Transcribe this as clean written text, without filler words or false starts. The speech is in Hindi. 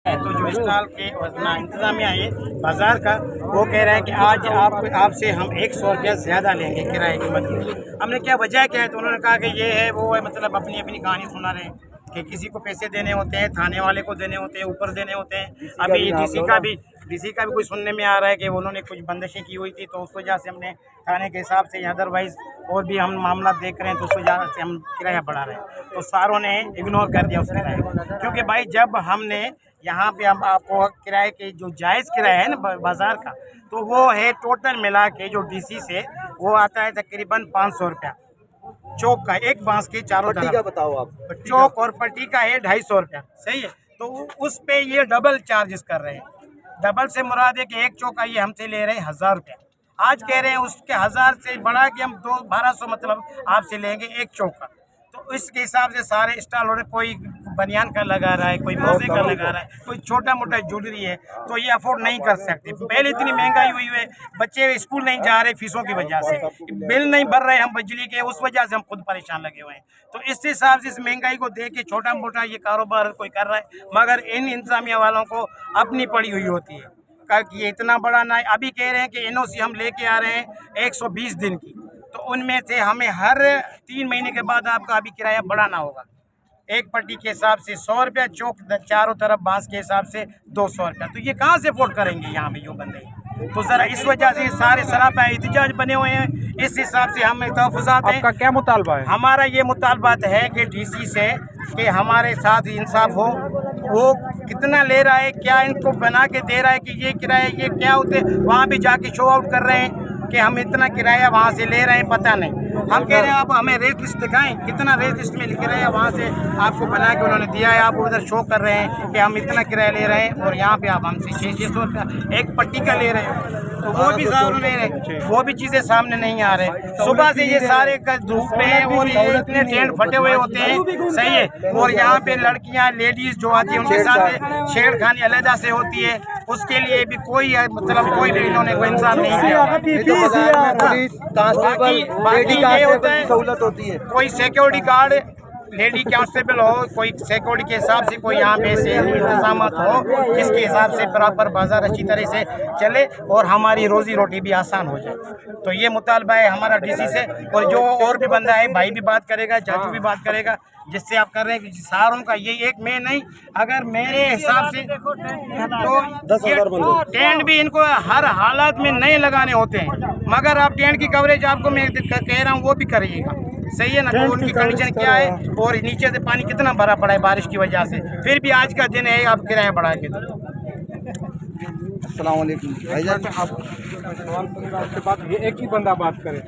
तो जो स्टॉल के इंतजामिया है बाज़ार का, वो कह रहा है कि आज आपसे हम 100 रुपया ज़्यादा लेंगे किराए की मदद। हमने क्या वजह क्या है, तो उन्होंने कहा कि ये है वो है, मतलब अपनी अपनी कहानी सुना रहे हैं कि किसी को पैसे देने होते हैं, थाने वाले को देने होते हैं, ऊपर देने होते हैं। अभी डीसी का भी कुछ सुनने में आ रहा है कि उन्होंने कुछ बंदिशें की हुई थी, तो उस वजह से हमने थाने के हिसाब से अदरवाइज़ और भी हम मामला देख रहे हैं, तो उस वजह से हम किराया बढ़ा रहे हैं। तो सारों ने इग्नोर कर दिया उस किराए को, क्योंकि भाई जब हमने यहाँ पे हम आपको किराए के जो जायज़ किराया है ना बाज़ार का, तो वो है टोटल मिला के जो डीसी से वो आता है तकरीबन 500 रुपया चौक का, एक बांस के चारों पट्टी का बताओ आप। चौक और पट्टी का है 250 रुपया, सही है। तो उस पे ये डबल चार्जेस कर रहे हैं। डबल से मुराद है कि एक चौक का ये हमसे ले रहे हैं 1000 रुपया, आज कह रहे हैं उसके 1000 से बढ़ा के हम 1200 मतलब आपसे लेंगे एक चौक का। तो इसके हिसाब से सारे स्टॉल हो रहे, कोई बनियान का लगा रहा है, कोई मोजे का लगा रहा है, कोई छोटा मोटा ज्वेलरी है, तो ये अफोर्ड नहीं कर सकते। पहले इतनी महंगाई हुई है, बच्चे स्कूल नहीं जा रहे फीसों की वजह से, बिल नहीं भर रहे हम बिजली के, उस वजह से हम खुद परेशान लगे हुए हैं। तो इस हिसाब से इस महंगाई को देख के छोटा मोटा ये कारोबार कोई कर रहा है, मगर इन इंतजामिया वालों को अपनी पड़ी हुई होती है कि ये इतना बड़ा ना। अभी कह रहे हैं कि एनओसी हम लेके आ रहे हैं 120 दिन की, तो उनमें से हमें हर 3 महीने के बाद आपका अभी किराया बढ़ाना होगा। एक पट्टी के हिसाब से 100 रुपया, चौक चारों तरफ बांस के हिसाब से 200 रुपया। तो ये कहाँ से अफोर्ड करेंगे यहाँ पे जो बंदे? तो ज़रा इस वजह से सारे सरापा एहतजाज बने हुए हैं। इस हिसाब से हमें तहफ़्फ़ुज़ात हैं। आपका क्या मुतालबा है? हमारा ये मुतालबा है कि डीसी से कि हमारे साथ इंसाफ हो, वो कितना ले रहा है, क्या इनको बना के दे रहा है कि ये किराया ये क्या होते, वहाँ भी जाके शो आउट कर रहे हैं कि हम इतना किराया वहाँ से ले रहे हैं, पता नहीं। हम कह रहे हैं आप हमें रेट लिस्ट दिखाएं, कितना रेट लिस्ट में लिख रहे हैं, वहाँ से आपको बना के उन्होंने दिया है, आप उधर शो कर रहे हैं कि हम इतना किराया ले रहे हैं, और यहाँ पे आप हमसे 600 रुपया एक पट्टी का ले रहे हैं, तो वो भी सारे ले रहे हैं, वो भी चीज़ें सामने नहीं आ रहे। सुबह से ये सारे धूप में है और ये इतने टेंट फटे हुए होते हैं, सही है। और यहाँ पे लड़कियाँ लेडीज़ जो आती हैं उनके साथ छेड़खानी अलहदा से होती है, उसके लिए भी कोई मतलब कोई भी इन्होंने कोई इंसान नहीं किया। बाकी ये होता है सहूलत होती है, कोई सिक्योरिटी गार्ड लेडी कांस्टेबल हो, कोई सिक्योरिटी के हिसाब से कोई यहाँ पे ऐसे इंतजाम हो जिसके हिसाब से प्रॉपर बाजार अच्छी तरह से चले और हमारी रोजी रोटी भी आसान हो जाए। तो ये मुतालबा है हमारा डीसी से, और जो और भी बंदा है, भाई भी बात करेगा, चाचू भी बात करेगा, जिससे आप कर रहे हैं कि सारों का ये एक में नहीं, अगर मेरे हिसाब से तो टेंट भी इनको हर हालात में नए लगाने होते हैं, मगर आप टेंट की कवरेज आपको मैं कह रहा हूँ वो भी करिएगा, सही है ना। तो उनकी कंडीशन क्या है और नीचे से पानी कितना भरा पड़ा है बारिश की वजह से, फिर भी आज का दिन है आप किराया बढ़ा के दो। अस्सलाम वालेकुम भाईजान। आप सवाल आपसे बात, ये एक ही बंदा बात करे।